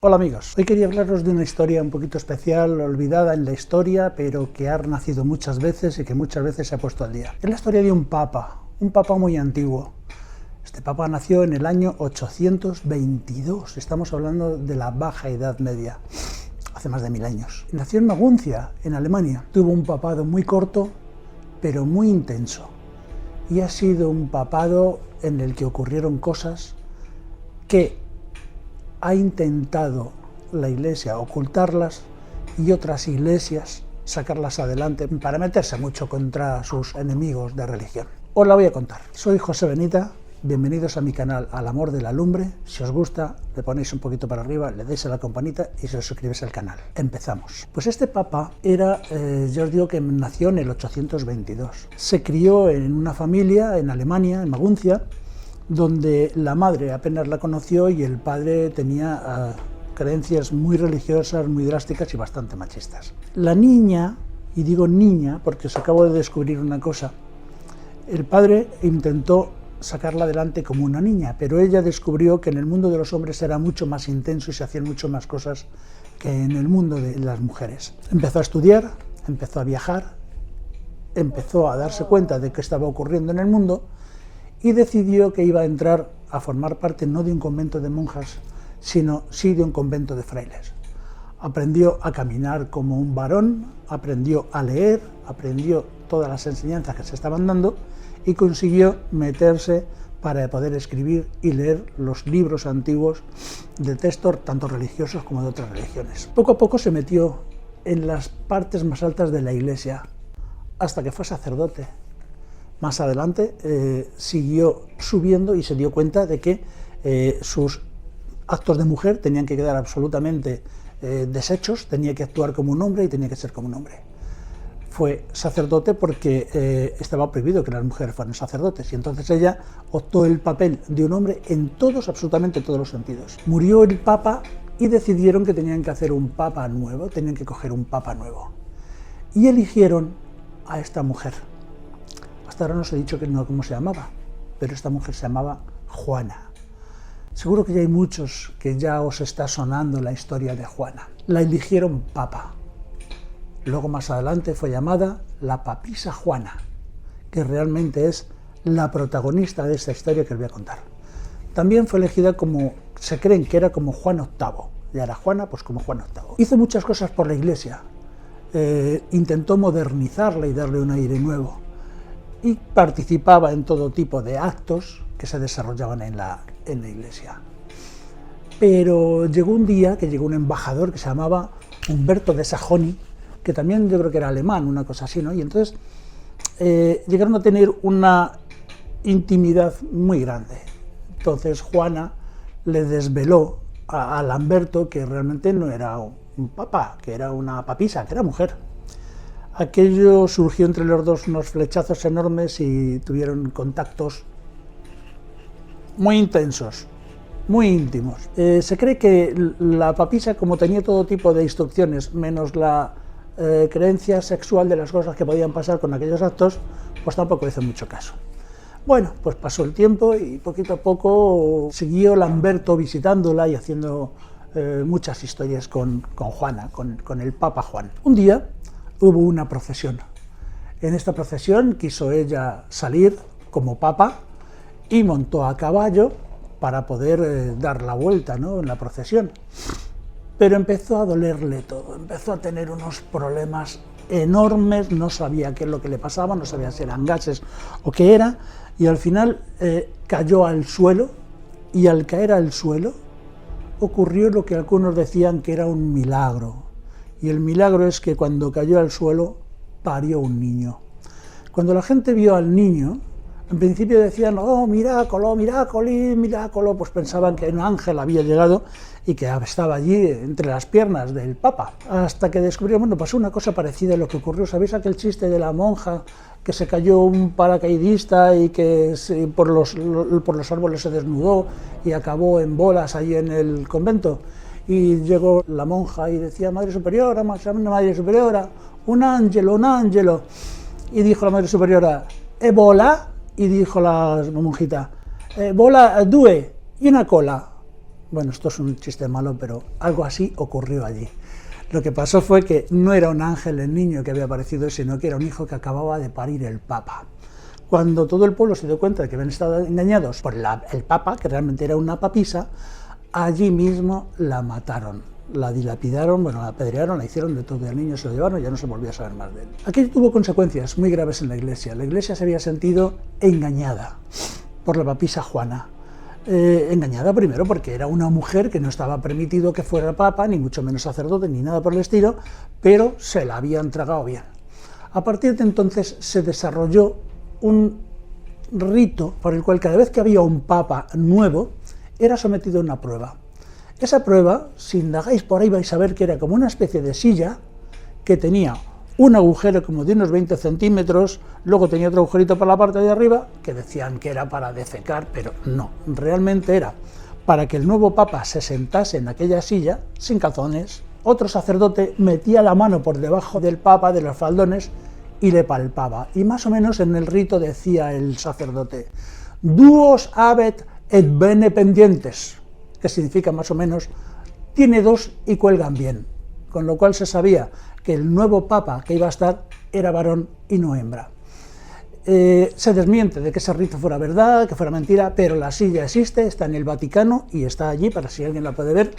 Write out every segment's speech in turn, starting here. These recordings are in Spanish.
Hola amigos, hoy quería hablaros de una historia un poquito especial, olvidada en la historia, pero que ha nacido muchas veces y que muchas veces se ha puesto al día. Es la historia de un papa muy antiguo. Este papa nació en el año 822, estamos hablando de la Baja Edad Media, hace más de 1000 años. Nació en Maguncia, en Alemania. Tuvo un papado muy corto, pero muy intenso. Y ha sido un papado en el que ocurrieron cosas que ha intentado la Iglesia ocultarlas y otras iglesias sacarlas adelante para meterse mucho contra sus enemigos de religión. Os la voy a contar. Soy José Benita, bienvenidos a mi canal Al Amor de la Lumbre. Si os gusta, le ponéis un poquito para arriba, le deis a la campanita y se os suscribís al canal. Empezamos. Pues este papa era, ya os digo que nació en el 822. Se crió en una familia en Alemania, en Maguncia, donde la madre apenas la conoció y el padre tenía creencias muy religiosas, muy drásticas y bastante machistas. La niña, y digo niña porque os acabo de descubrir una cosa, el padre intentó sacarla adelante como una niña, pero ella descubrió que en el mundo de los hombres era mucho más intenso y se hacían mucho más cosas que en el mundo de las mujeres. Empezó a estudiar, empezó a viajar, empezó a darse cuenta de qué estaba ocurriendo en el mundo y decidió que iba a entrar a formar parte no de un convento de monjas, sino sí de un convento de frailes. Aprendió a caminar como un varón, aprendió a leer, aprendió todas las enseñanzas que se estaban dando y consiguió meterse para poder escribir y leer los libros antiguos de textos tanto religiosos como de otras religiones. Poco a poco se metió en las partes más altas de la Iglesia, hasta que fue sacerdote. Más adelante siguió subiendo y se dio cuenta de que sus actos de mujer tenían que quedar absolutamente deshechos, tenía que actuar como un hombre y tenía que ser como un hombre. Fue sacerdote porque estaba prohibido que las mujeres fueran sacerdotes y entonces ella optó el papel de un hombre en todos, absolutamente todos los sentidos. Murió el papa y decidieron que tenían que hacer un papa nuevo, tenían que coger un papa nuevo. Y eligieron a esta mujer. Hasta ahora no os he dicho cómo se llamaba, pero esta mujer se llamaba Juana. Seguro que ya hay muchos que ya os está sonando la historia de Juana. La eligieron papa. Luego más adelante fue llamada la papisa Juana, que realmente es la protagonista de esta historia que os voy a contar. También fue elegida como, se creen que era como Juan VIII, ya era Juana, pues como Juan VIII. Hizo muchas cosas por la Iglesia, intentó modernizarla y darle un aire nuevo. Y participaba en todo tipo de actos que se desarrollaban en la Iglesia. Pero llegó un día que llegó un embajador que se llamaba Humberto de Sajoni, que también yo creo que era alemán, una cosa así, ¿no? Y entonces llegaron a tener una intimidad muy grande. Entonces Juana le desveló a Lamberto que realmente no era un papa, que era una papisa, que era mujer. Aquello surgió entre los dos unos flechazos enormes y tuvieron contactos muy intensos, muy íntimos. Se cree que la papisa, como tenía todo tipo de instrucciones, menos la creencia sexual de las cosas que podían pasar con aquellos actos, pues tampoco hizo mucho caso. Bueno, pues pasó el tiempo y poquito a poco siguió Lamberto visitándola y haciendo muchas historias con Juana, con el Papa Juan. Un día hubo una procesión. En esta procesión quiso ella salir como papa y montó a caballo para poder dar la vuelta, ¿no?, en la procesión. Pero empezó a dolerle todo, empezó a tener unos problemas enormes, no sabía qué es lo que le pasaba, no sabía si eran gases o qué era, y al final cayó al suelo, y al caer al suelo ocurrió lo que algunos decían que era un milagro. Y el milagro es que cuando cayó al suelo, parió un niño. Cuando la gente vio al niño, en principio decían, oh, miracolo, miracoli, miracolo, pues pensaban que un ángel había llegado y que estaba allí entre las piernas del Papa. Hasta que descubrieron, bueno, pasó una cosa parecida a lo que ocurrió. ¿Sabéis aquel chiste de la monja que se cayó un paracaidista y que por los árboles se desnudó y acabó en bolas allí en el convento? Y llegó la monja y decía, Madre Superiora, Madre Superiora, un ángelo. Y dijo la Madre Superiora, ¿bola? Y dijo la monjita, bola due y una cola. Bueno, esto es un chiste malo, pero algo así ocurrió allí. Lo que pasó fue que no era un ángel el niño que había aparecido, sino que era un hijo que acababa de parir el Papa. Cuando todo el pueblo se dio cuenta de que habían estado engañados por el Papa, que realmente era una papisa, allí mismo la mataron, la dilapidaron, bueno, la apedrearon, la hicieron de todo, y al niño se lo llevaron y ya no se volvió a saber más de él. Aquello tuvo consecuencias muy graves en la Iglesia. La Iglesia se había sentido engañada por la papisa Juana. Engañada primero porque era una mujer que no estaba permitido que fuera papa, ni mucho menos sacerdote, ni nada por el estilo, pero se la habían tragado bien. A partir de entonces se desarrolló un rito por el cual cada vez que había un papa nuevo era sometido a una prueba. Esa prueba, si indagáis por ahí vais a ver que era como una especie de silla que tenía un agujero como de unos 20 centímetros, luego tenía otro agujerito por la parte de arriba, que decían que era para defecar, pero no, realmente era para que el nuevo papa se sentase en aquella silla, sin calzones. Otro sacerdote metía la mano por debajo del papa, de los faldones, y le palpaba. Y más o menos en el rito decía el sacerdote, duos habet et bene pendientes, que significa más o menos, tiene dos y cuelgan bien, con lo cual se sabía que el nuevo papa que iba a estar era varón y no hembra. Se desmiente de que ese rito fuera verdad, que fuera mentira, pero la silla existe, está en el Vaticano y está allí para si alguien la puede ver,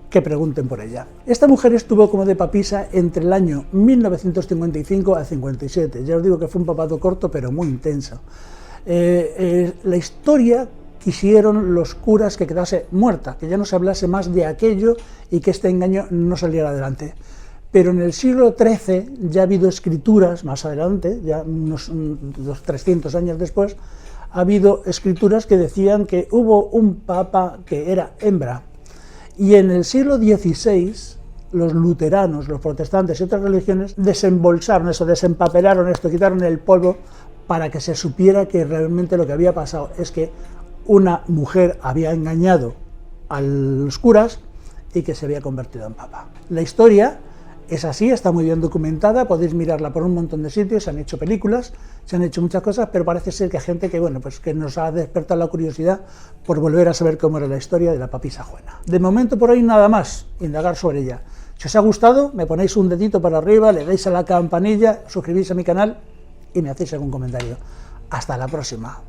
que pregunten por ella. Esta mujer estuvo como de papisa entre el año 1955 al 57. Ya os digo que fue un papado corto, pero muy intenso. La historia quisieron los curas que quedase muerta, que ya no se hablase más de aquello y que este engaño no saliera adelante. Pero en el siglo XIII ya ha habido escrituras, más adelante, ya unos 300 años después, ha habido escrituras que decían que hubo un papa que era hembra. Y en el siglo XVI, los luteranos, los protestantes y otras religiones desembolsaron eso, desempapelaron esto, quitaron el polvo para que se supiera que realmente lo que había pasado es que una mujer había engañado a los curas y que se había convertido en papa. La historia es así, está muy bien documentada, podéis mirarla por un montón de sitios, se han hecho películas, se han hecho muchas cosas, pero parece ser que hay gente que, bueno, pues que nos ha despertado la curiosidad por volver a saber cómo era la historia de la papisa Juana. De momento por ahí nada más, indagar sobre ella. Si os ha gustado, me ponéis un dedito para arriba, le dais a la campanilla, suscribís a mi canal y me hacéis algún comentario. Hasta la próxima.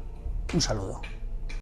Un saludo.